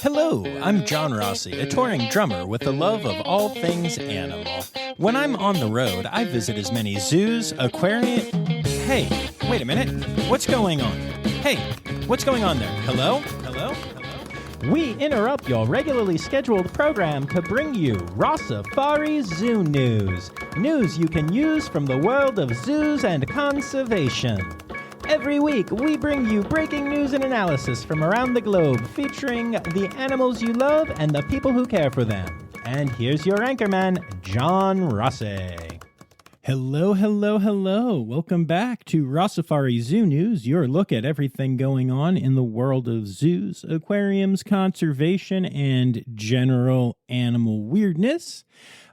Hello, I'm John Rossi, a touring drummer with a love of all things animal. When I'm on the road, I visit as many zoos, aquariums... Hey, wait a minute. What's going on? Hey, what's going on there? Hello? Hello? Hello? We interrupt your regularly scheduled program to bring you Rossifari Zoo news. News you can use from the world of zoos and conservation. Every week, we bring you breaking news and analysis from around the globe, featuring the animals you love and the people who care for them. And here's your anchorman, John Rossi. Hello, hello, hello. Welcome back to Rossifari Zoo News, your look at everything going on in the world of zoos, aquariums, conservation, and general animal weirdness.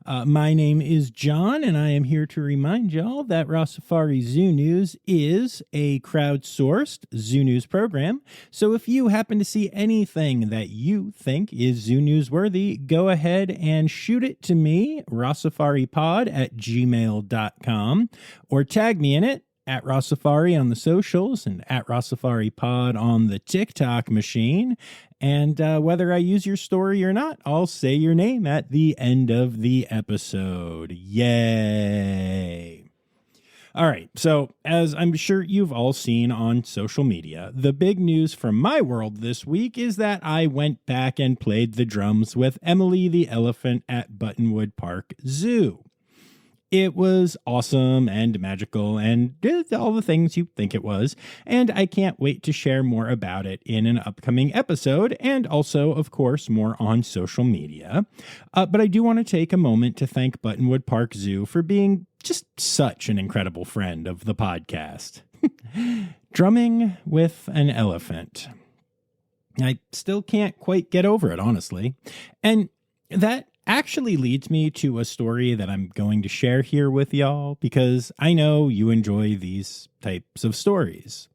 My name is John, and I am here to remind y'all that Rossifari Zoo News is a crowdsourced zoo news program. So if you happen to see anything that you think is zoo newsworthy, go ahead and shoot it to me, rossifaripod@gmail.com, or tag me in it, at Rossifari on the socials and at RossifariPod on the TikTok machine. And whether I use your story or not, I'll say your name at the end of the episode. Yay! All right, so as I'm sure you've all seen on social media, the big news from my world this week is that I went back and played the drums with Emily the elephant at Woodland Park Zoo. It was awesome and magical and did all the things you think it was, and I can't wait to share more about it in an upcoming episode, and also, of course, more on social media. But I do want to take a moment to thank Woodland Park Zoo for being just such an incredible friend of the podcast. Drumming with an elephant. I still can't quite get over it, honestly. And that actually leads me to a story that I'm going to share here with y'all, because I know you enjoy these types of stories.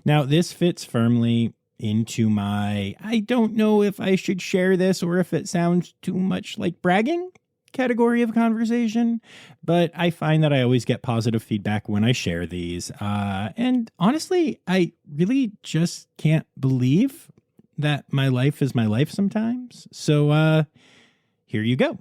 Now, this fits firmly into my, I don't know if I should share this or if it sounds too much like bragging category of conversation, but I find that I always get positive feedback when I share these. And honestly, I really just can't believe that my life is my life sometimes. So, here you go.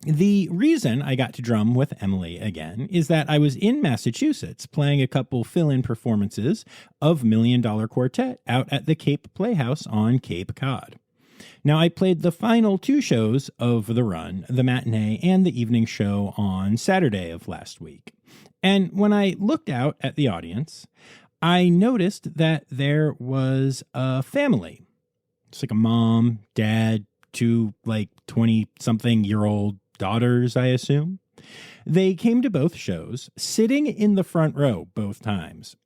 The reason I got to drum with Emily again is that I was in Massachusetts playing a couple fill-in performances of $1 Million Quartet out at the Cape Playhouse on Cape Cod. Now, I played the final two shows of the run, the matinee and the evening show on Saturday of last week. And when I looked out at the audience, I noticed that there was a family. It's like a mom, dad, two 20-something-year-old daughters, I assume. They came to both shows, sitting in the front row both times.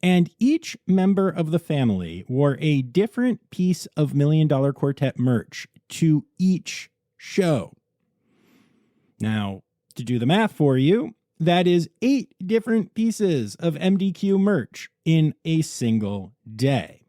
And each member of the family wore a different piece of $1 Million Quartet merch to each show. Now, to do the math for you, that is 8 different pieces of MDQ merch in a single day.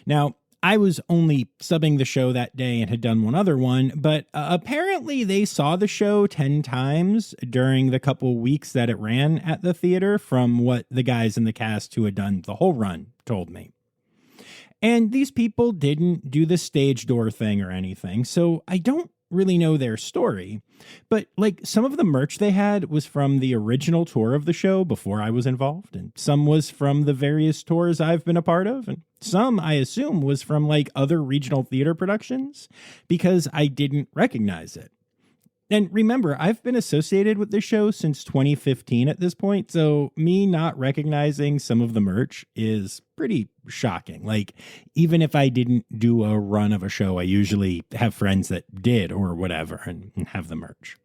Now, I was only subbing the show that day and had done one other one, but apparently they saw the show 10 times during the couple weeks that it ran at the theater, from what the guys in the cast who had done the whole run told me. And these people didn't do the stage door thing or anything, so I don't really know their story, but some of the merch they had was from the original tour of the show before I was involved, and some was from the various tours I've been a part of, and some I assume was from other regional theater productions, because I didn't recognize it. And remember, I've been associated with the show since 2015 at this point, so me not recognizing some of the merch is pretty shocking. Even if I didn't do a run of a show, I usually have friends that did or whatever and have the merch.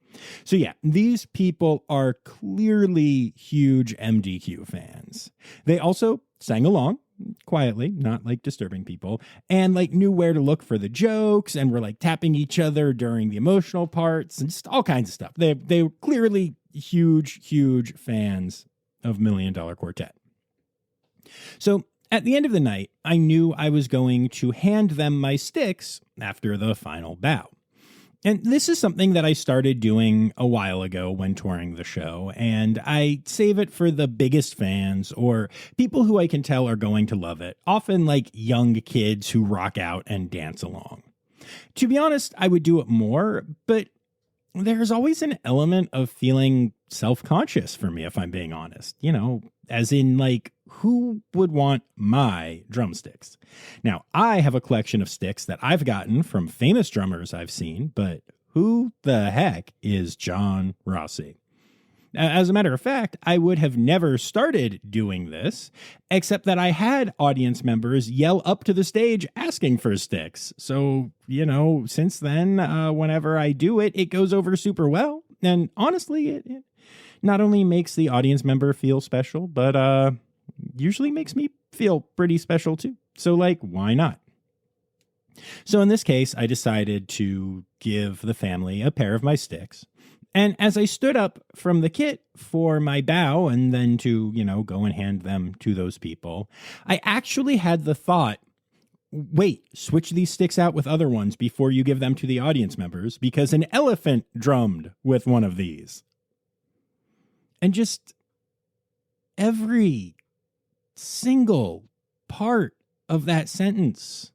So yeah, these people are clearly huge MDQ fans. They also sang along quietly, not disturbing people, and knew where to look for the jokes, and were tapping each other during the emotional parts and just all kinds of stuff. They were clearly huge fans of $1 Million Quartet. So at the end of the night, I knew I was going to hand them my sticks after the final bow. And this is something that I started doing a while ago when touring the show, and I save it for the biggest fans or people who I can tell are going to love it, often like young kids who rock out and dance along. To be honest, I would do it more, but there's always an element of feeling self-conscious for me, if I'm being honest, as in like, who would want my drumsticks? Now, I have a collection of sticks that I've gotten from famous drummers I've seen, but who the heck is John Rossi? As a matter of fact, I would have never started doing this, except that I had audience members yell up to the stage asking for sticks. So, since then, whenever I do it, it goes over super well. And honestly, it not only makes the audience member feel special, but usually makes me feel pretty special too. So why not? So in this case, I decided to give the family a pair of my sticks. And as I stood up from the kit for my bow and then to, go and hand them to those people, I actually had the thought, wait, switch these sticks out with other ones before you give them to the audience members because an elephant drummed with one of these. And just every single part of that sentence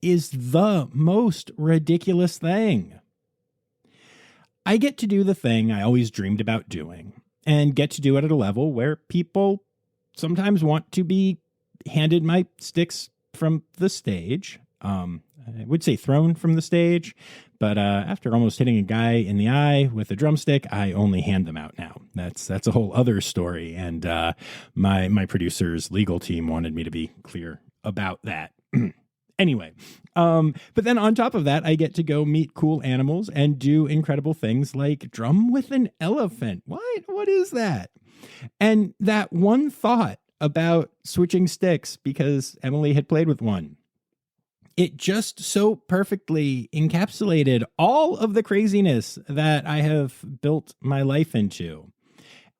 is the most ridiculous thing. I get to do the thing I always dreamed about doing and get to do it at a level where people sometimes want to be handed my sticks from the stage. I would say thrown from the stage, but after almost hitting a guy in the eye with a drumstick, I only hand them out now. That's a whole other story, and my producer's legal team wanted me to be clear about that. Anyway, but then on top of that, I get to go meet cool animals and do incredible things like drum with an elephant. What is that? And that one thought about switching sticks because Emily had played with one, it just so perfectly encapsulated all of the craziness that I have built my life into.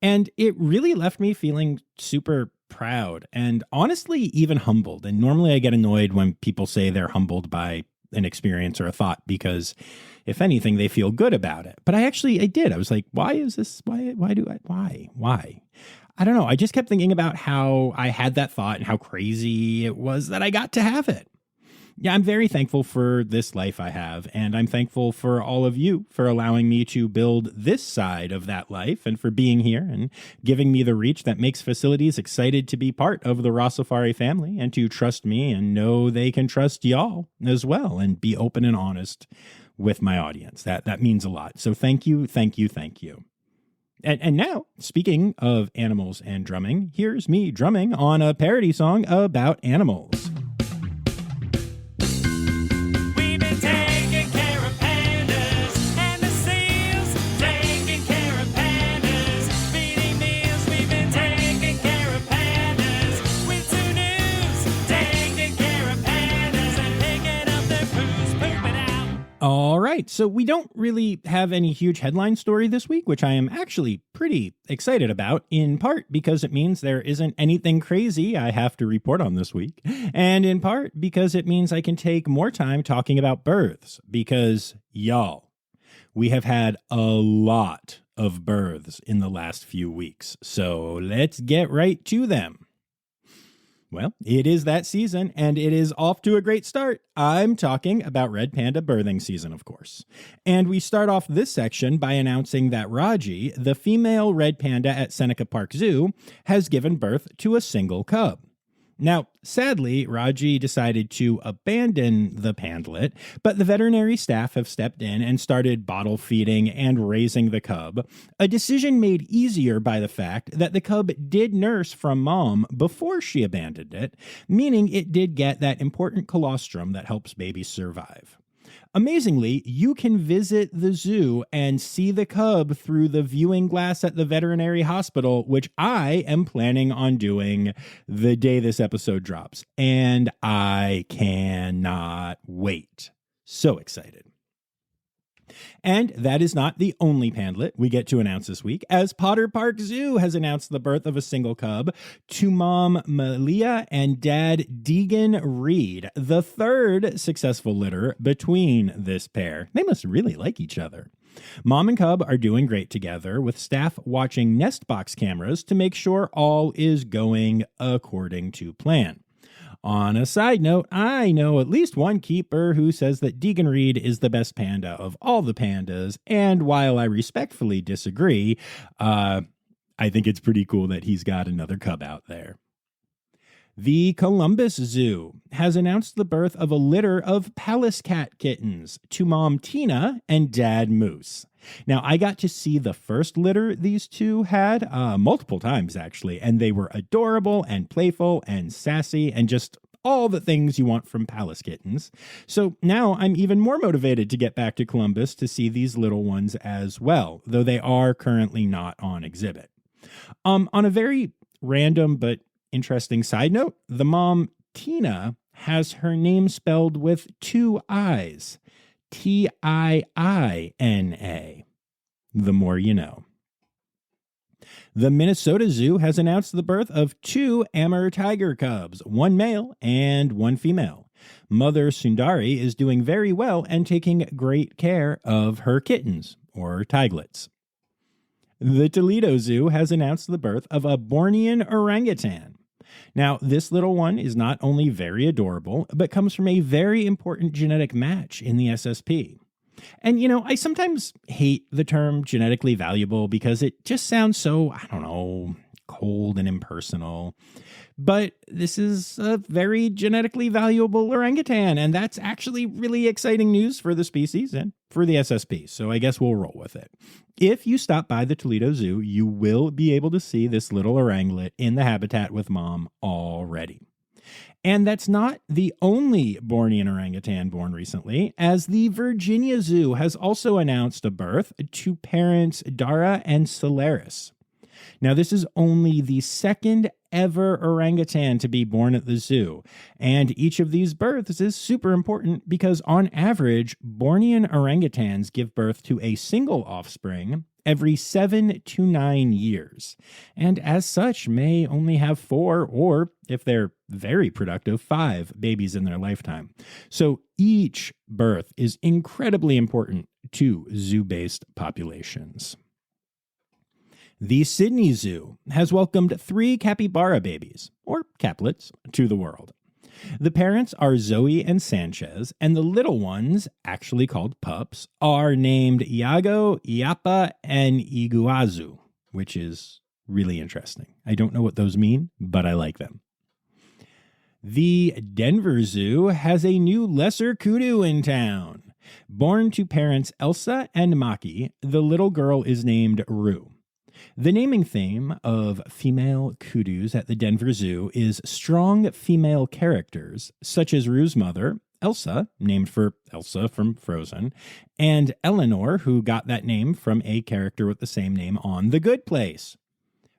And it really left me feeling super proud and honestly even humbled. And normally I get annoyed when people say they're humbled by an experience or a thought because if anything, they feel good about it. But I did. I was like, why is this? Why? I don't know. I just kept thinking about how I had that thought and how crazy it was that I got to have it. Yeah, I'm very thankful for this life I have, and I'm thankful for all of you for allowing me to build this side of that life and for being here and giving me the reach that makes facilities excited to be part of the Rossifari family and to trust me and know they can trust y'all as well and be open and honest with my audience. That means a lot. So thank you. And now, speaking of animals and drumming, here's me drumming on a parody song about animals. All right, so we don't really have any huge headline story this week, which I am actually pretty excited about, in part because it means there isn't anything crazy I have to report on this week, and in part because it means I can take more time talking about births, because, y'all, we have had a lot of births in the last few weeks, so let's get right to them. Well, it is that season, and it is off to a great start. I'm talking about red panda birthing season, of course. And we start off this section by announcing that Raji, the female red panda at Seneca Park Zoo, has given birth to a single cub. Now, sadly, Raji decided to abandon the pandlet, but the veterinary staff have stepped in and started bottle feeding and raising the cub, a decision made easier by the fact that the cub did nurse from mom before she abandoned it, meaning it did get that important colostrum that helps babies survive. Amazingly, you can visit the zoo and see the cub through the viewing glass at the veterinary hospital, which I am planning on doing the day this episode drops. And I cannot wait. So excited. And that is not the only pandlet we get to announce this week, as Potter Park Zoo has announced the birth of a single cub to mom Malia and dad Deegan Reed, the third successful litter between this pair. They must really like each other. Mom and cub are doing great together, with staff watching nest box cameras to make sure all is going according to plan. On a side note, I know at least one keeper who says that Deegan Reed is the best panda of all the pandas, and while I respectfully disagree, I think it's pretty cool that he's got another cub out there. The Columbus Zoo has announced the birth of a litter of Pallas cat kittens to mom Tina and dad Moose. Now, I got to see the first litter these two had multiple times, actually, and they were adorable and playful and sassy and just all the things you want from Pallas kittens. So now I'm even more motivated to get back to Columbus to see these little ones as well, though they are currently not on exhibit. On a very random but interesting side note, the mom, Tina, has her name spelled with two I's. Tiina. The more you know. The Minnesota Zoo has announced the birth of two Amur tiger cubs, one male and one female. Mother Sundari is doing very well and taking great care of her kittens, or tiglets. The Toledo Zoo has announced the birth of a Bornean orangutan. Now, this little one is not only very adorable, but comes from a very important genetic match in the SSP. And, you know, I sometimes hate the term genetically valuable because it just sounds so, I don't know, cold and impersonal. But this is a very genetically valuable orangutan, and that's actually really exciting news for the species and for the SSP, so I guess we'll roll with it. If you stop by the Toledo Zoo, you will be able to see this little oranglet in the habitat with mom already. And that's not the only Bornean orangutan born recently, as the Virginia Zoo has also announced a birth to parents Dara and Solaris. Now, this is only the second ever orangutan to be born at the zoo, and each of these births is super important because on average, Bornean orangutans give birth to a single offspring every 7 to 9 years, and as such may only have 4 or, if they're very productive, 5 babies in their lifetime. So each birth is incredibly important to zoo-based populations. The Sydney Zoo has welcomed 3 capybara babies, or caplets, to the world. The parents are Zoe and Sanchez, and the little ones, actually called pups, are named Iago, Iapa, and Iguazu, which is really interesting. I don't know what those mean, but I like them. The Denver Zoo has a new lesser kudu in town. Born to parents Elsa and Maki, the little girl is named Rue. The naming theme of female kudus at the Denver Zoo is strong female characters, such as Rue's mother, Elsa, named for Elsa from Frozen, and Eleanor, who got that name from a character with the same name on The Good Place.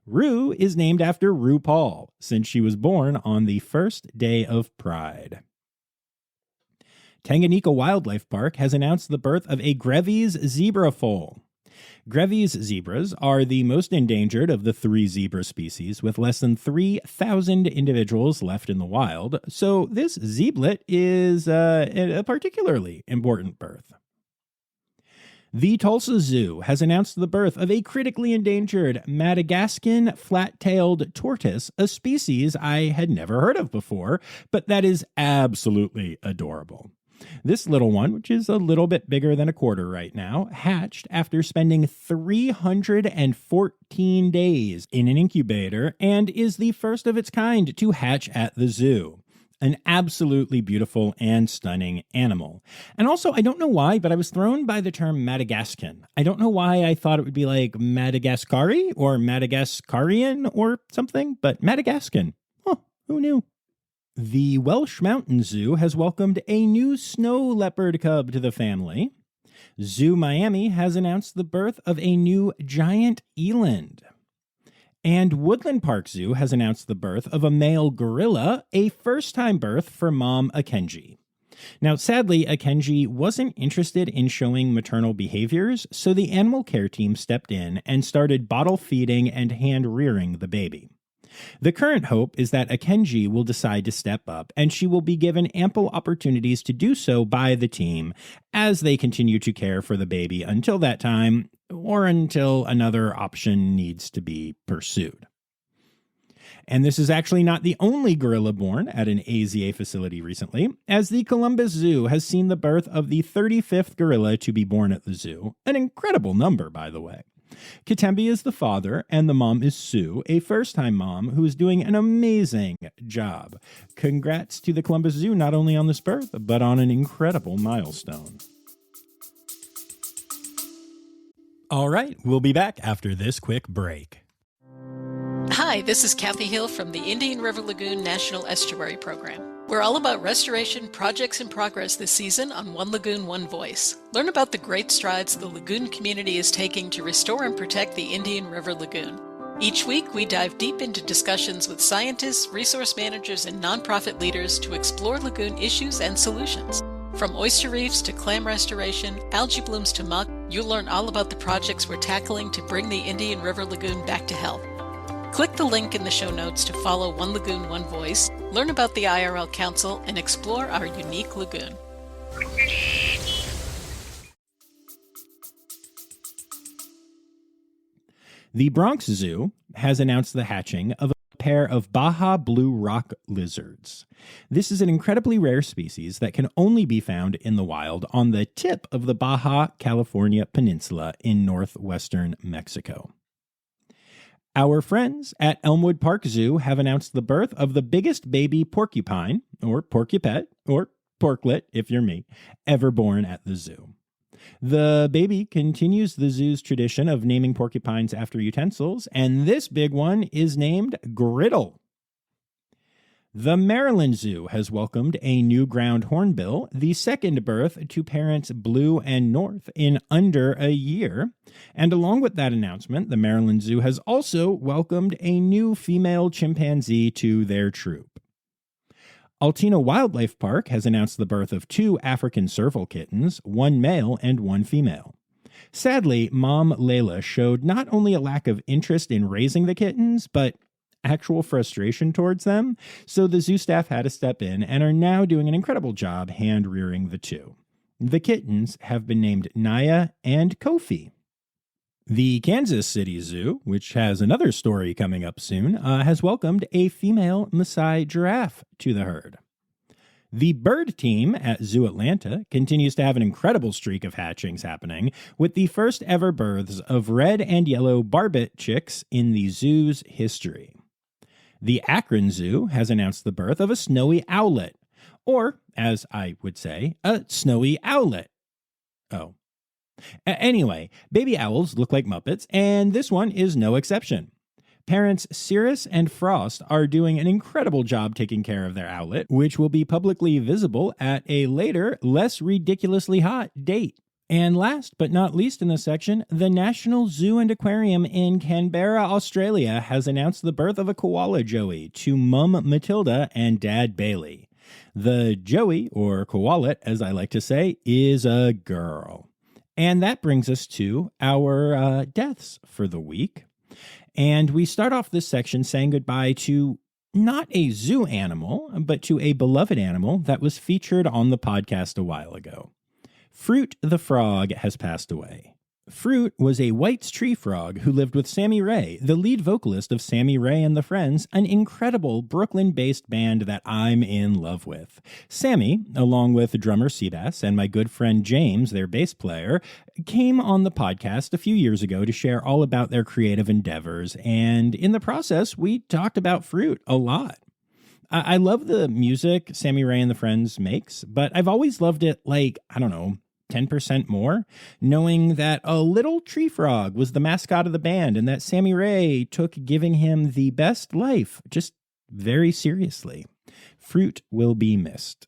Rue is named after RuPaul, since she was born on the first day of Pride. Tanganyika Wildlife Park has announced the birth of a Grevy's zebra foal. Grevy's zebras are the most endangered of the 3 zebra species, with less than 3,000 individuals left in the wild, so this zeblet is a particularly important birth. The Tulsa Zoo has announced the birth of a critically endangered Madagascan flat-tailed tortoise, a species I had never heard of before, but that is absolutely adorable. This little one, which is a little bit bigger than a quarter right now, hatched after spending 314 days in an incubator and is the first of its kind to hatch at the zoo. An absolutely beautiful and stunning animal. And also, I don't know why, but I was thrown by the term Madagascan. I don't know why I thought it would be like Madagascari or Madagascarian or something, but Madagascan. Oh, who knew? The Welsh Mountain Zoo has welcomed a new snow leopard cub to the family. Zoo Miami has announced the birth of a new giant eland. And Woodland Park Zoo has announced the birth of a male gorilla, a first-time birth for mom Akenji. Now, sadly, Akenji wasn't interested in showing maternal behaviors, so the animal care team stepped in and started bottle feeding and hand rearing the baby. The current hope is that Akenji will decide to step up, and she will be given ample opportunities to do so by the team as they continue to care for the baby until that time, or until another option needs to be pursued. And this is actually not the only gorilla born at an AZA facility recently, as the Columbus Zoo has seen the birth of the 35th gorilla to be born at the zoo. An incredible number, by the way. Katembi is the father, and the mom is Sue, a first-time mom who is doing an amazing job. Congrats to the Columbus Zoo not only on this birth, but on an incredible milestone. All right, we'll be back after this quick break. Hi, this is Kathy Hill from the Indian River Lagoon National Estuary Program. We're all about restoration projects in progress this season on One Lagoon, One Voice. Learn about the great strides the lagoon community is taking to restore and protect the Indian River Lagoon. Each week, we dive deep into discussions with scientists, resource managers, and nonprofit leaders to explore lagoon issues and solutions. From oyster reefs to clam restoration, algae blooms to muck, you'll learn all about the projects we're tackling to bring the Indian River Lagoon back to health. Click the link in the show notes to follow One Lagoon, One Voice, learn about the IRL Council, and explore our unique lagoon. The Bronx Zoo has announced the hatching of a pair of Baja blue rock lizards. This is an incredibly rare species that can only be found in the wild on the tip of the Baja California Peninsula in northwestern Mexico. Our friends at Elmwood Park Zoo have announced the birth of the biggest baby porcupine, or porcupet, or porklet, if you're me, ever born at the zoo. The baby continues the zoo's tradition of naming porcupines after utensils, and this big one is named Griddle. The Maryland Zoo has welcomed a new ground hornbill, the second birth to parents Blue and North in under a year. And along with that announcement, the Maryland Zoo has also welcomed a new female chimpanzee to their troop. Altina Wildlife Park has announced the birth of 2 African serval kittens, one male and one female. Sadly, Mom Layla showed not only a lack of interest in raising the kittens, but actual frustration towards them, so the zoo staff had to step in and are now doing an incredible job hand-rearing the 2. The kittens have been named Naya and Kofi. The Kansas City Zoo, which has another story coming up soon, has welcomed a female Maasai giraffe to the herd. The bird team at Zoo Atlanta continues to have an incredible streak of hatchings happening, with the first ever births of red and yellow barbet chicks in the zoo's history. The Akron Zoo has announced the birth of a snowy owlet, or, as I would say, a snowy owlet. Oh. Anyway, baby owls look like Muppets, and this one is no exception. Parents Cirrus and Frost are doing an incredible job taking care of their owlet, which will be publicly visible at a later, less ridiculously hot date. And last but not least in this section, the National Zoo and Aquarium in Canberra, Australia has announced the birth of a koala joey to Mum Matilda and Dad Bailey. The joey, or koalet as I like to say, is a girl. And that brings us to our deaths for the week. And we start off this section saying goodbye to not a zoo animal, but to a beloved animal that was featured on the podcast a while ago. Fruit the frog has passed away. Fruit was a White's tree frog who lived with Sammy Ray, the lead vocalist of Sammy Ray and the Friends, an incredible Brooklyn-based band that I'm in love with. Sammy, along with drummer Seabass and my good friend James, their bass player, came on the podcast a few years ago to share all about their creative endeavors, and in the process, we talked about Fruit a lot. I love the music Sammy Ray and the Friends makes, but I've always loved it 10% more, knowing that a little tree frog was the mascot of the band and that Sammy Ray took giving him the best life just very seriously. Fruit will be missed.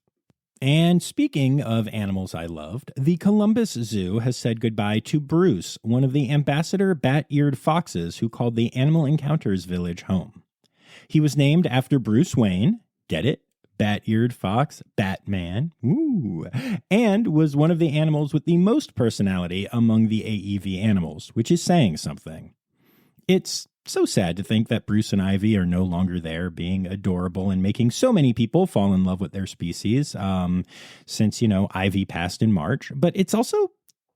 And speaking of animals I loved, the Columbus Zoo has said goodbye to Bruce, one of the ambassador bat-eared foxes who called the Animal Encounters Village home. He was named after Bruce Wayne, get it? bat-eared fox, Batman, and was one of the animals with the most personality among the AEV animals, which is saying something. It's so sad to think that Bruce and Ivy are no longer there, being adorable and making so many people fall in love with their species, since, Ivy passed in March. But it's also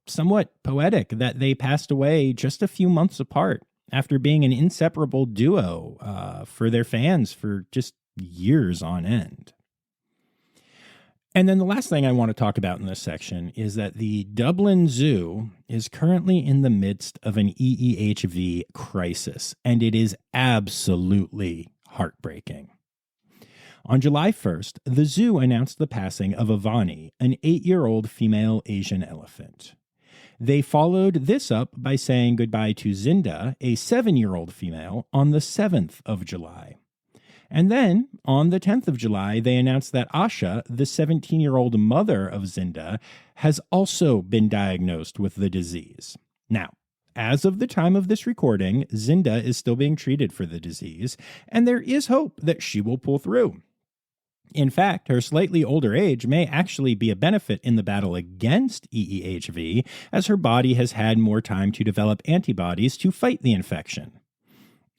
somewhat poetic that they passed away just a few months apart after being an inseparable duo for their fans for just years on end. And then the last thing I want to talk about in this section is that the Dublin Zoo is currently in the midst of an EEHV crisis, and it is absolutely heartbreaking. On July 1st, the zoo announced the passing of Avani, an 8-year-old female Asian elephant. They followed this up by saying goodbye to Zinda, a 7-year-old female, on the 7th of July. And then, on the 10th of July, they announced that Asha, the 17-year-old mother of Zinda, has also been diagnosed with the disease. Now, as of the time of this recording, Zinda is still being treated for the disease, and there is hope that she will pull through. In fact, her slightly older age may actually be a benefit in the battle against EEHV, as her body has had more time to develop antibodies to fight the infection.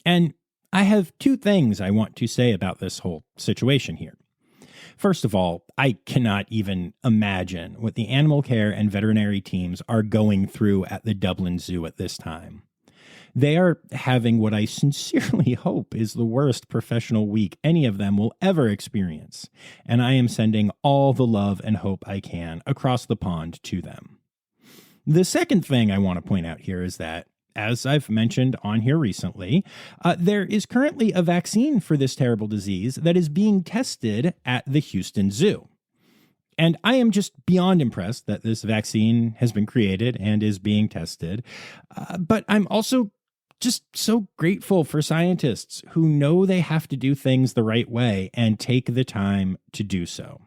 And I have two things I want to say about this whole situation here. First of all, I cannot even imagine what the animal care and veterinary teams are going through at the Dublin Zoo at this time. They are having what I sincerely hope is the worst professional week any of them will ever experience, and I am sending all the love and hope I can across the pond to them. The second thing I want to point out here is that, as I've mentioned on here recently, there is currently a vaccine for this terrible disease that is being tested at the Houston Zoo. And I am just beyond impressed that this vaccine has been created and is being tested. But I'm also just so grateful for scientists who know they have to do things the right way and take the time to do so.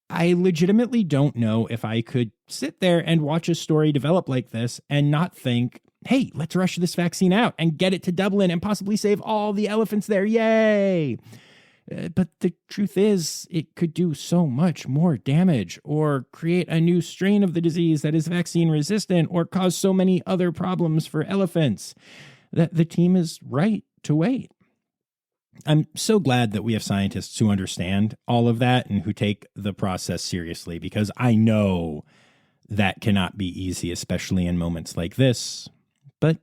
I legitimately don't know if I could sit there and watch a story develop like this and not think, hey, let's rush this vaccine out and get it to Dublin and possibly save all the elephants there. Yay! But the truth is, it could do so much more damage or create a new strain of the disease that is vaccine resistant or cause so many other problems for elephants that the team is right to wait. I'm so glad that we have scientists who understand all of that and who take the process seriously, because I know that cannot be easy, especially in moments like this. But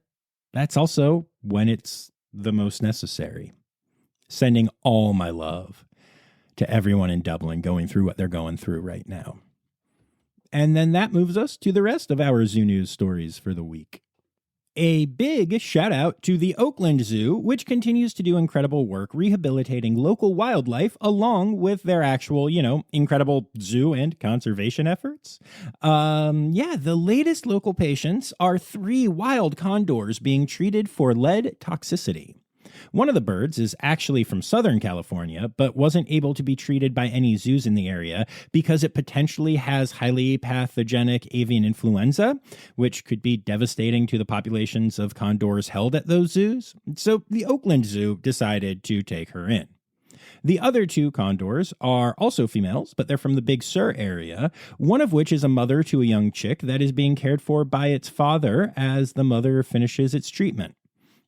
that's also when it's the most necessary. Sending all my love to everyone in Dublin going through what they're going through right now. And then that moves us to the rest of our Zoo News stories for the week. A big shout out to the Oakland Zoo, which continues to do incredible work rehabilitating local wildlife along with their actual, incredible zoo and conservation efforts. The latest local patients are 3 wild condors being treated for lead toxicity. One of the birds is actually from Southern California, but wasn't able to be treated by any zoos in the area because it potentially has highly pathogenic avian influenza, which could be devastating to the populations of condors held at those zoos. So the Oakland Zoo decided to take her in. The other 2 condors are also females, but they're from the Big Sur area, one of which is a mother to a young chick that is being cared for by its father as the mother finishes its treatment.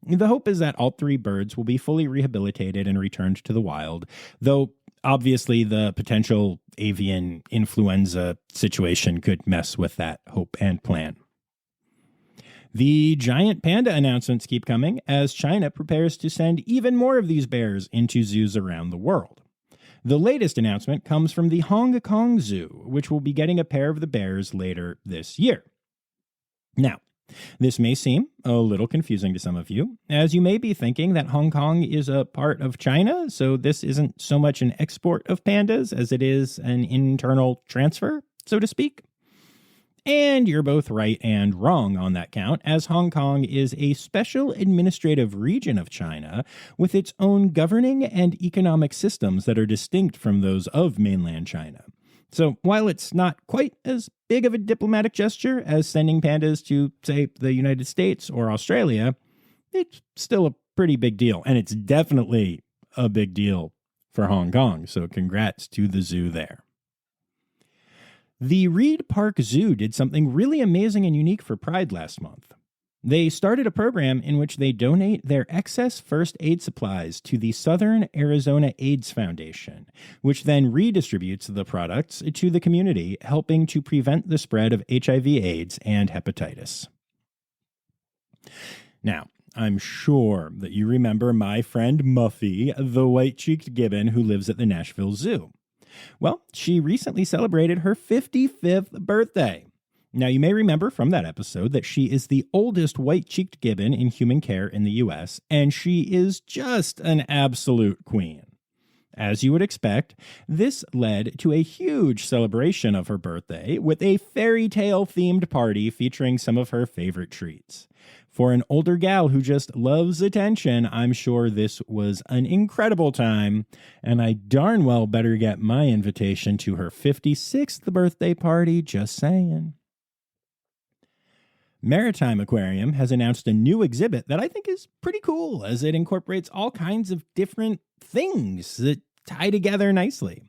The hope is that all 3 birds will be fully rehabilitated and returned to the wild, though obviously the potential avian influenza situation could mess with that hope and plan. The giant panda announcements keep coming as China prepares to send even more of these bears into zoos around the world. The latest announcement comes from the Hong Kong Zoo, which will be getting a pair of the bears later this year. Now, this may seem a little confusing to some of you, as you may be thinking that Hong Kong is a part of China, so this isn't so much an export of pandas as it is an internal transfer, so to speak. And you're both right and wrong on that count, as Hong Kong is a special administrative region of China with its own governing and economic systems that are distinct from those of mainland China. So while it's not quite as big of a diplomatic gesture as sending pandas to, say, the United States or Australia, it's still a pretty big deal. And it's definitely a big deal for Hong Kong, so congrats to the zoo there. The Welsh Park Zoo did something really amazing and unique for Pride last month. They started a program in which they donate their excess first aid supplies to the Southern Arizona AIDS Foundation, which then redistributes the products to the community, helping to prevent the spread of HIV/AIDS and hepatitis. Now, I'm sure that you remember my friend Muffy, the white-cheeked gibbon who lives at the Nashville Zoo. Well, she recently celebrated her 55th birthday. Now, you may remember from that episode that she is the oldest white-cheeked gibbon in human care in the U.S., and she is just an absolute queen. As you would expect, this led to a huge celebration of her birthday with a fairy tale-themed party featuring some of her favorite treats. For an older gal who just loves attention, I'm sure this was an incredible time, and I darn well better get my invitation to her 56th birthday party, just saying. Maritime Aquarium has announced a new exhibit that I think is pretty cool, as it incorporates all kinds of different things that tie together nicely.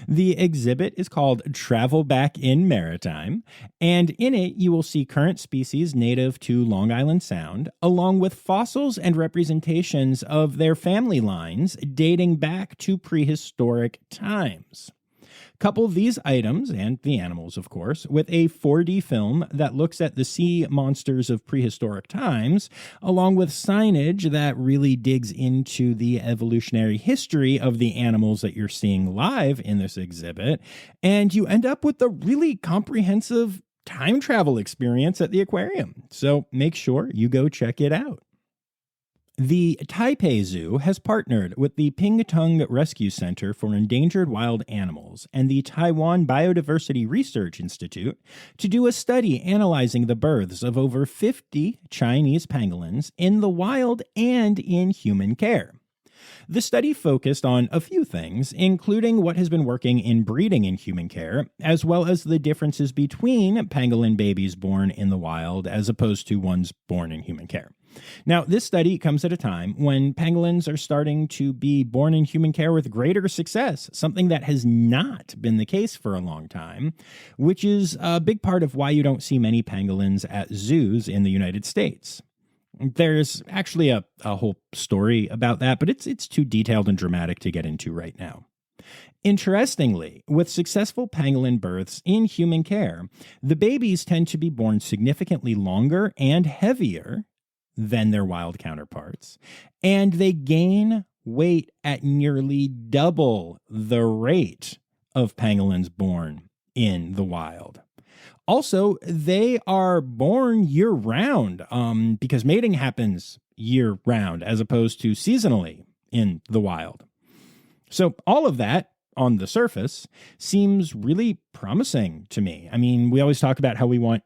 The exhibit is called Travel Back in Maritime, and in it you will see current species native to Long Island Sound, along with fossils and representations of their family lines dating back to prehistoric times. Couple these items, and the animals of course, with a 4D film that looks at the sea monsters of prehistoric times, along with signage that really digs into the evolutionary history of the animals that you're seeing live in this exhibit, and you end up with a really comprehensive time travel experience at the aquarium. So make sure you go check it out. The Taipei Zoo has partnered with the Pingtung Rescue Center for Endangered Wild Animals and the Taiwan Biodiversity Research Institute to do a study analyzing the births of over 50 Chinese pangolins in the wild and in human care. The study focused on a few things, including what has been working in breeding in human care, as well as the differences between pangolin babies born in the wild as opposed to ones born in human care. Now, this study comes at a time when pangolins are starting to be born in human care with greater success, something that has not been the case for a long time, which is a big part of why you don't see many pangolins at zoos in the United States. There's actually a whole story about that, but it's too detailed and dramatic to get into right now. Interestingly, with successful pangolin births in human care, the babies tend to be born significantly longer and heavier than their wild counterparts, and they gain weight at nearly double the rate of pangolins born in the wild. Also, they are born year-round because mating happens year-round as opposed to seasonally in the wild. So all of that, on the surface, seems really promising to me. I mean, we always talk about how we want,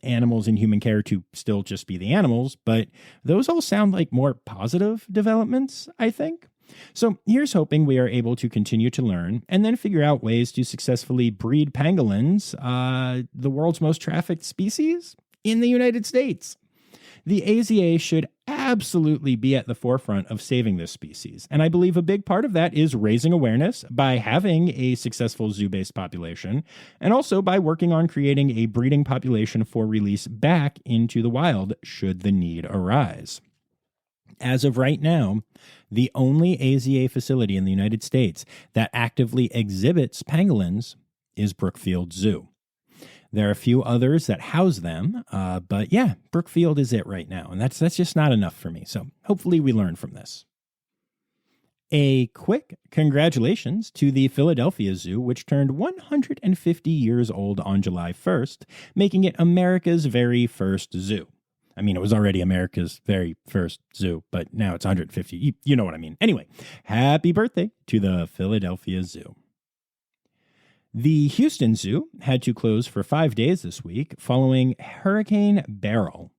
animals in human care to still just be the animals, but those all sound like more positive developments, I think. So here's hoping we are able to continue to learn and then figure out ways to successfully breed pangolins, the world's most trafficked species, in the United States. The AZA should absolutely be at the forefront of saving this species, and I believe a big part of that is raising awareness by having a successful zoo-based population, and also by working on creating a breeding population for release back into the wild should the need arise. As of right now, the only AZA facility in the United States that actively exhibits pangolins is Brookfield Zoo. There are a few others that house them, but yeah, Brookfield is it right now, and that's just not enough for me, so hopefully we learn from this. A quick congratulations to the Philadelphia Zoo, which turned 150 years old on July 1st, making it America's very first zoo. I mean, it was already America's very first zoo, but now it's 150. You know what I mean. Anyway, happy birthday to the Philadelphia Zoo. The Houston Zoo had to close for 5 days this week following Hurricane Beryl.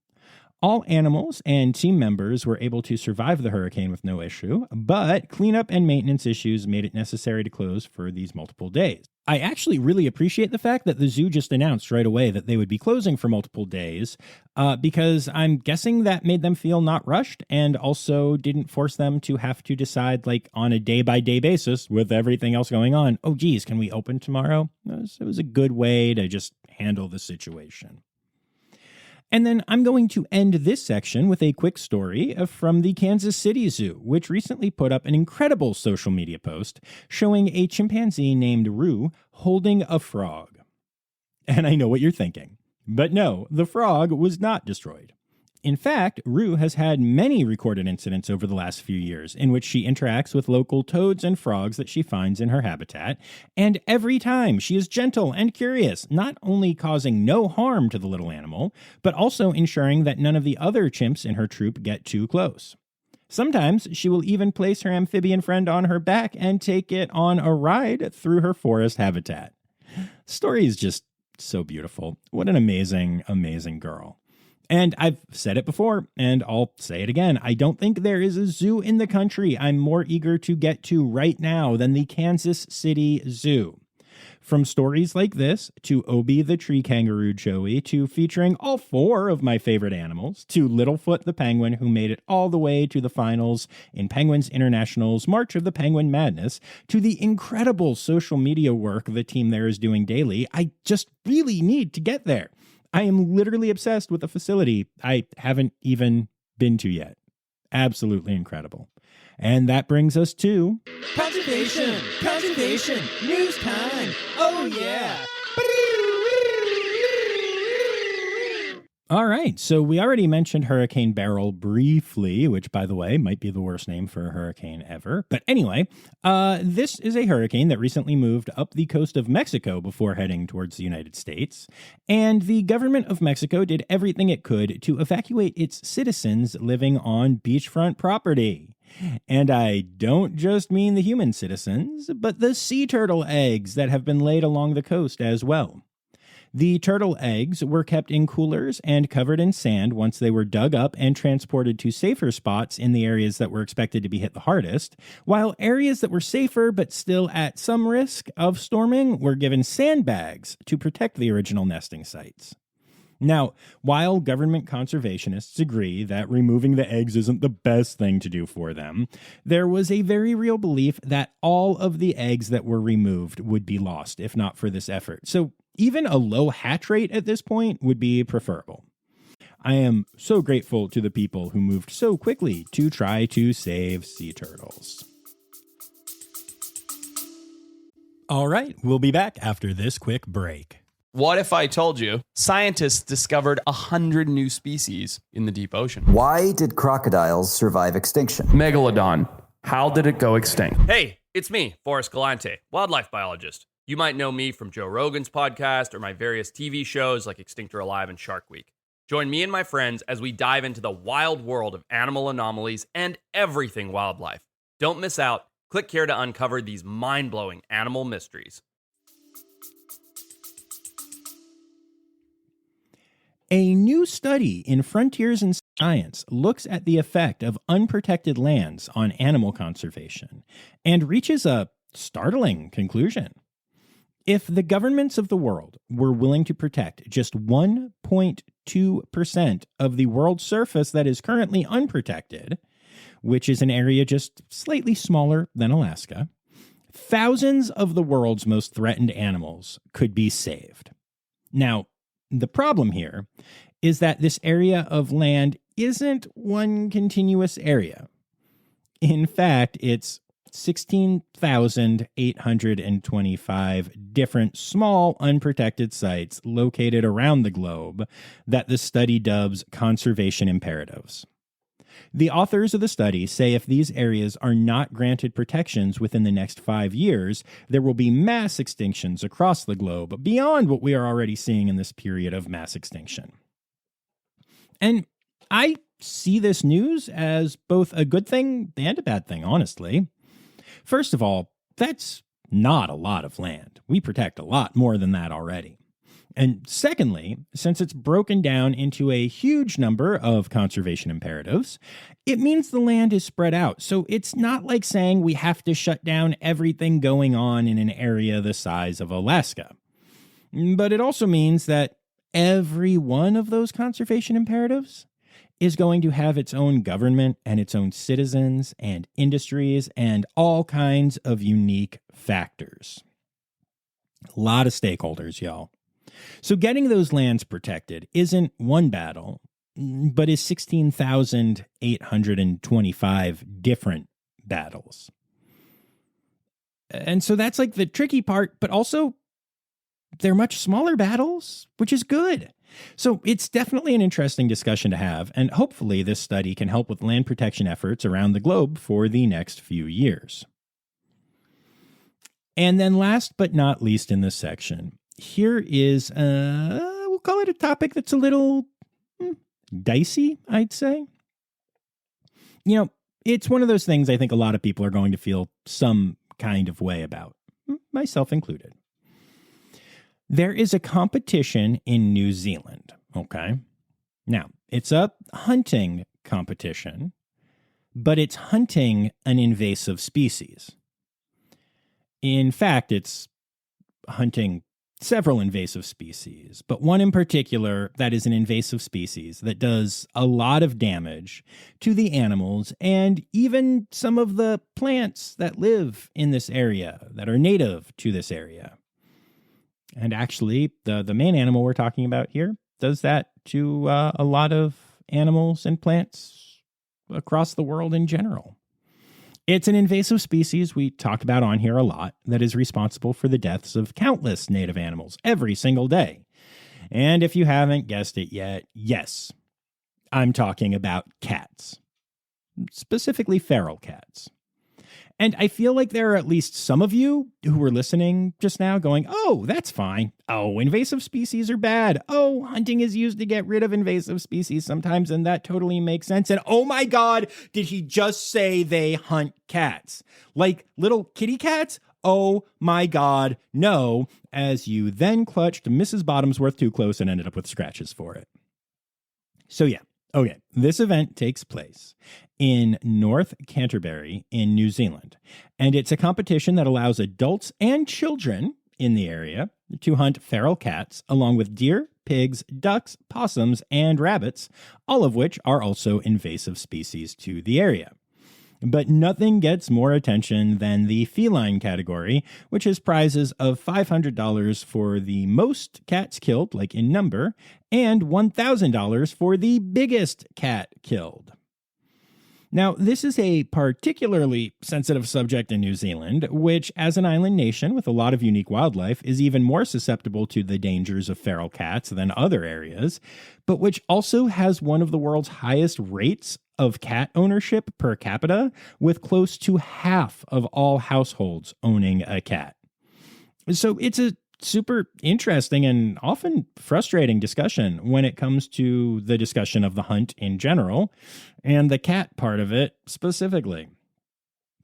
All animals and team members were able to survive the hurricane with no issue, but cleanup and maintenance issues made it necessary to close for these multiple days. I actually really appreciate the fact that the zoo just announced right away that they would be closing for multiple days, because I'm guessing that made them feel not rushed and also didn't force them to have to decide, like, on a day-by-day basis with everything else going on, oh, geez, can we open tomorrow? It was a good way to just handle the situation. And then I'm going to end this section with a quick story from the Kansas City Zoo, which recently put up an incredible social media post showing a chimpanzee named Rue holding a frog. And I know what you're thinking, but no, the frog was not destroyed. In fact, Rue has had many recorded incidents over the last few years in which she interacts with local toads and frogs that she finds in her habitat, and every time she is gentle and curious, not only causing no harm to the little animal, but also ensuring that none of the other chimps in her troop get too close. Sometimes she will even place her amphibian friend on her back and take it on a ride through her forest habitat. The story is just so beautiful. What an amazing, amazing girl. And I've said it before, and I'll say it again. I don't think there is a zoo in the country I'm more eager to get to right now than the Kansas City Zoo. From stories like this, to Obi the tree kangaroo Joey, to featuring all 4 of my favorite animals, to Littlefoot the penguin who made it all the way to the finals in Penguins International's March of the Penguin Madness, to the incredible social media work the team there is doing daily, I just really need to get there. I am literally obsessed with a facility I haven't even been to yet. Absolutely incredible. And that brings us to Conservation! Conservation! News time! Oh yeah! All right, so we already mentioned Hurricane Beryl briefly, which, by the way, might be the worst name for a hurricane ever. But anyway, this is a hurricane that recently moved up the coast of Mexico before heading towards the United States. And the government of Mexico did everything it could to evacuate its citizens living on beachfront property. And I don't just mean the human citizens, but the sea turtle eggs that have been laid along the coast as well. The turtle eggs were kept in coolers and covered in sand once they were dug up and transported to safer spots in the areas that were expected to be hit the hardest, while areas that were safer but still at some risk of storming were given sandbags to protect the original nesting sites. Now, while government conservationists agree that removing the eggs isn't the best thing to do for them, there was a very real belief that all of the eggs that were removed would be lost if not for this effort. So even a low hatch rate at this point would be preferable. I am so grateful to the people who moved so quickly to try to save sea turtles. All right, we'll be back after this quick break. What if I told you scientists discovered 100 new species in the deep ocean? Why did crocodiles survive extinction? Megalodon. How did it go extinct? Hey, it's me, Forrest Galante, wildlife biologist. You might know me from Joe Rogan's podcast or my various TV shows like Extinct or Alive and Shark Week. Join me and my friends as we dive into the wild world of animal anomalies and everything wildlife. Don't miss out. Click here to uncover these mind-blowing animal mysteries. A new study in Frontiers in Science looks at the effect of unprotected lands on animal conservation and reaches a startling conclusion. If the governments of the world were willing to protect just 1.2% of the world's surface that is currently unprotected, which is an area just slightly smaller than Alaska, thousands of the world's most threatened animals could be saved. Now, the problem here is that this area of land isn't one continuous area. In fact, it's 16,825 different small unprotected sites located around the globe that the study dubs conservation imperatives. The authors of the study say if these areas are not granted protections within the next 5 years, there will be mass extinctions across the globe beyond what we are already seeing in this period of mass extinction. And I see this news as both a good thing and a bad thing, honestly. First of all, that's not a lot of land. We protect a lot more than that already. And secondly, since it's broken down into a huge number of conservation imperatives, it means the land is spread out. So it's not like saying we have to shut down everything going on in an area the size of Alaska. But it also means that every one of those conservation imperatives is going to have its own government and its own citizens and industries and all kinds of unique factors. A lot of stakeholders, y'all. So getting those lands protected isn't one battle, but is 16,825 different battles. And so that's like the tricky part, but also they're much smaller battles, which is good. So it's definitely an interesting discussion to have, and hopefully this study can help with land protection efforts around the globe for the next few years. And then last but not least in this section, here is, we'll call it a topic that's a little dicey, I'd say. You know, it's one of those things I think a lot of people are going to feel some kind of way about, myself included. There is a competition in New Zealand, okay? Now, it's a hunting competition, but it's hunting an invasive species. In fact, it's hunting several invasive species, but one in particular that is an invasive species that does a lot of damage to the animals and even some of the plants that live in this area that are native to this area. And actually, the main animal we're talking about here does that to a lot of animals and plants across the world in general. It's an invasive species we talk about on here a lot that is responsible for the deaths of countless native animals every single day. And if you haven't guessed it yet, yes, I'm talking about cats, specifically feral cats. And I feel like there are at least some of you who were listening just now going, oh, that's fine. Oh, invasive species are bad. Oh, hunting is used to get rid of invasive species sometimes, and that totally makes sense. And oh my God, did he just say they hunt cats? Like little kitty cats? Oh my God, no. As you then clutched Mrs. Bottomsworth too close and ended up with scratches for it. So yeah. Okay, this event takes place in North Canterbury in New Zealand, and it's a competition that allows adults and children in the area to hunt feral cats along with deer, pigs, ducks, possums, and rabbits, all of which are also invasive species to the area. But nothing gets more attention than the feline category, which is prizes of $500 for the most cats killed, like in number, and $1,000 for the biggest cat killed. Now, this is a particularly sensitive subject in New Zealand, which, as an island nation with a lot of unique wildlife, is even more susceptible to the dangers of feral cats than other areas, but which also has one of the world's highest rates of cat ownership per capita, with close to half of all households owning a cat. So it's a super interesting and often frustrating discussion when it comes to the discussion of the hunt in general and the cat part of it specifically.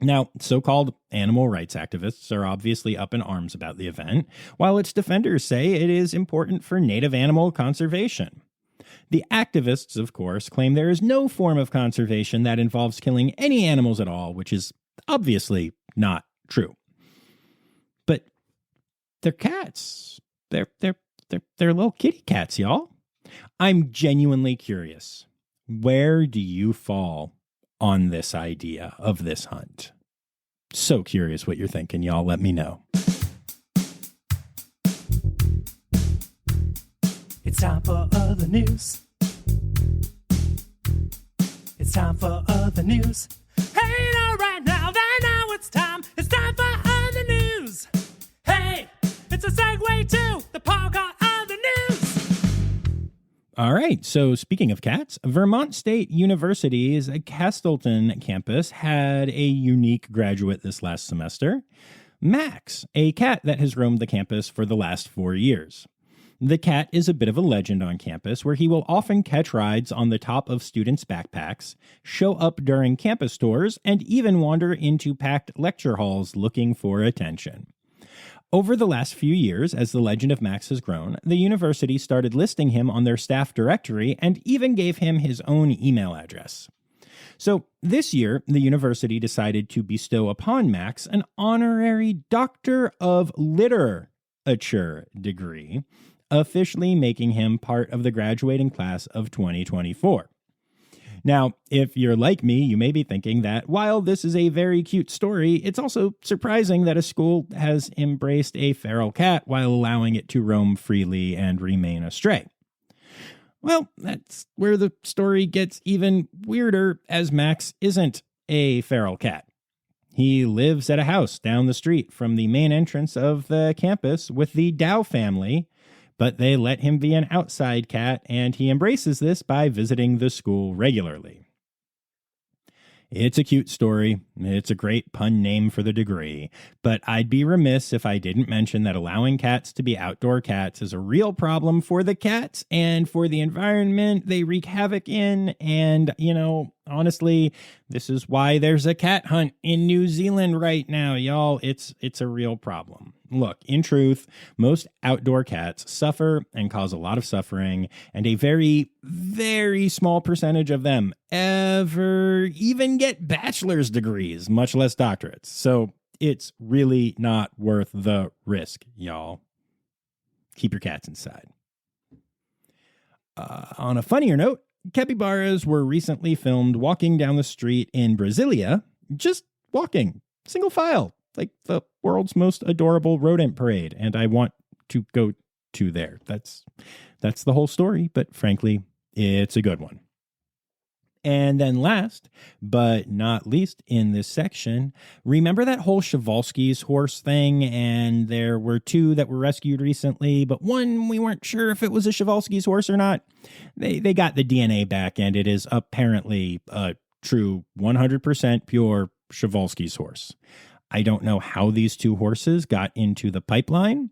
Now, so-called animal rights activists are obviously up in arms about the event, while its defenders say it is important for native animal conservation. The activists, of course, claim there is no form of conservation that involves killing any animals at all, which is obviously not true. But they're cats. They're little kitty cats, y'all. I'm genuinely curious. Where do you fall on this idea of this hunt? So curious what you're thinking, y'all. Let me know. It's time for other news. It's time for other news. Hey, now, right now, it's time. It's time for other news. Hey, it's a segue to the part called other news. All right, so speaking of cats, Vermont State University's Castleton campus had a unique graduate this last semester, Max, a cat that has roamed the campus for the last 4 years. The cat is a bit of a legend on campus, where he will often catch rides on the top of students' backpacks, show up during campus tours, and even wander into packed lecture halls looking for attention. Over the last few years, as the legend of Max has grown, the university started listing him on their staff directory and even gave him his own email address. So this year, the university decided to bestow upon Max an honorary Doctor of Literature degree, officially making him part of the graduating class of 2024. Now, if you're like me, you may be thinking that while this is a very cute story, it's also surprising that a school has embraced a feral cat while allowing it to roam freely and remain a stray. Well, that's where the story gets even weirder, as Max isn't a feral cat. He lives at a house down the street from the main entrance of the campus with the Dow family, but they let him be an outside cat, and he embraces this by visiting the school regularly. It's a cute story. It's a great pun name for the degree, but I'd be remiss if I didn't mention that allowing cats to be outdoor cats is a real problem for the cats and for the environment they wreak havoc in. And, honestly, this is why there's a cat hunt in New Zealand right now, y'all. It's a real problem. Look, in truth, most outdoor cats suffer and cause a lot of suffering, and a very, very small percentage of them ever even get bachelor's degrees, much less doctorates. So it's really not worth the risk, y'all. Keep your cats inside. On a funnier note, capybaras were recently filmed walking down the street in Brasilia, just walking, single file, like the world's most adorable rodent parade, and I want to go to there. That's the whole story, but frankly, it's a good one. And then last, but not least in this section, remember that whole Przewalski's horse thing? And there were 2 that were rescued recently, but one we weren't sure if it was a Przewalski's horse or not. They got the DNA back, and it is apparently a true 100% pure Przewalski's horse. I don't know how these 2 horses got into the pipeline.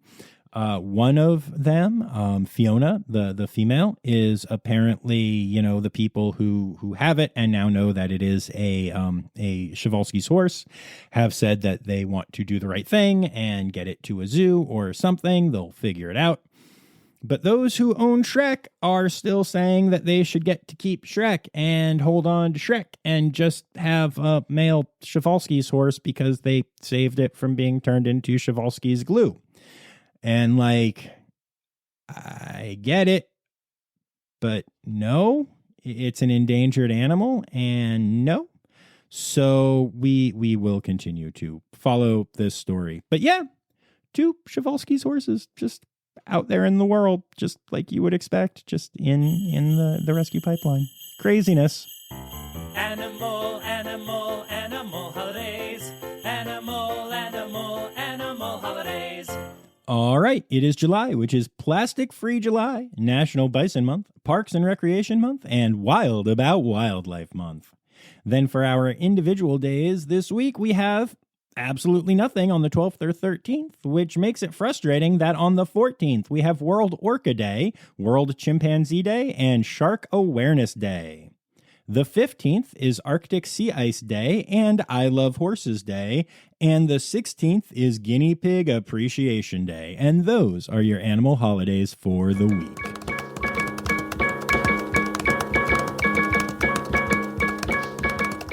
One of them, Fiona, the female, is apparently, the people who have it and now know that it is a Przewalski's horse, have said that they want to do the right thing and get it to a zoo or something. They'll figure it out. But those who own Shrek are still saying that they should get to keep Shrek and hold on to Shrek and just have a male Przewalski's horse because they saved it from being turned into Przewalski's glue. And I get it, but no, it's an endangered animal, and no. So we will continue to follow this story. But yeah, 2 Przewalski's horses just out there in the world, just like you would expect, just in the rescue pipeline. Craziness. Animal, animal, animal holidays. Animal, animal, animal holidays. All right, it is July, which is Plastic-Free July, National Bison Month, Parks and Recreation Month, and Wild About Wildlife Month. Then for our individual days this week, we have absolutely nothing on the 12th or 13th, which makes it frustrating that on the 14th, we have World Orca Day, World Chimpanzee Day, and Shark Awareness Day. The 15th is Arctic Sea Ice Day and I Love Horses Day, and the 16th is Guinea Pig Appreciation Day, and those are your animal holidays for the week.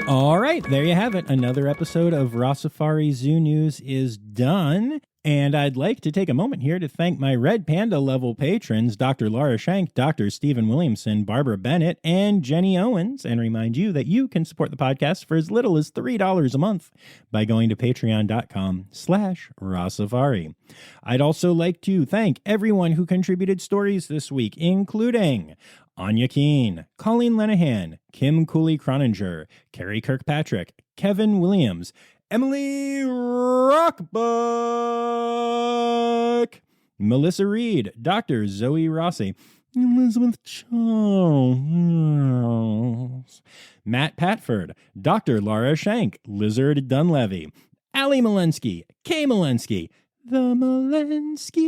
All right, there you have it. Another episode of Rossifari Zoo News is done. And I'd like to take a moment here to thank my Red Panda level patrons, Dr. Laura Shank, Dr. Stephen Williamson, Barbara Bennett, and Jenny Owens, and remind you that you can support the podcast for as little as $3 a month by going to patreon.com/Rossifari. I'd also like to thank everyone who contributed stories this week, including Anya Keene, Colleen Lenahan, Kim Cooley-Croninger, Carrie Kirkpatrick, Kevin Williams, Emily Rockbuck, Melissa Reed, Dr. Zoe Rossi, Elizabeth Charles, Matt Patford, Dr. Laura Shank, Lizard Dunlevy, Ali Malensky, Kay Malensky, the Malenskys,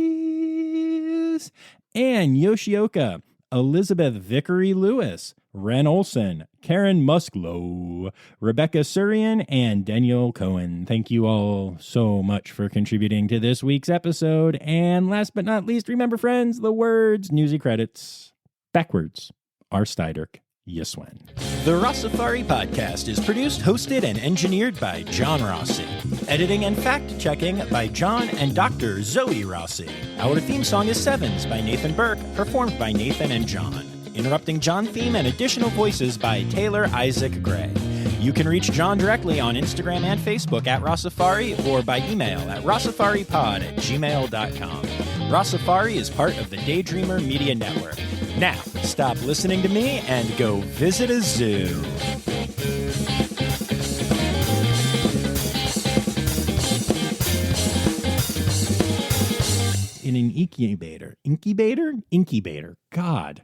Anne Yoshioka, Elizabeth Vickery-Lewis, Ren Olson, Karen Musklow, Rebecca Surian, and Daniel Cohen. Thank you all so much for contributing to this week's episode. And last but not least, remember, friends, the words, newsy credits, backwards, are Steiderk. Yeswen. The Rossifari podcast is produced, hosted, and engineered by John Rossi. Editing and fact-checking by John and Dr. Zoe Rossi. Our theme song is Sevens by Nathan Burke, performed by Nathan and John. Interrupting John theme and additional voices by Taylor Isaac Gray. You can reach John directly on Instagram and Facebook at Rossifari or by email at rossifaripod@gmail.com. Rossifari is part of the Daydreamer Media Network. Now, stop listening to me and go visit a zoo. In an incubator. God.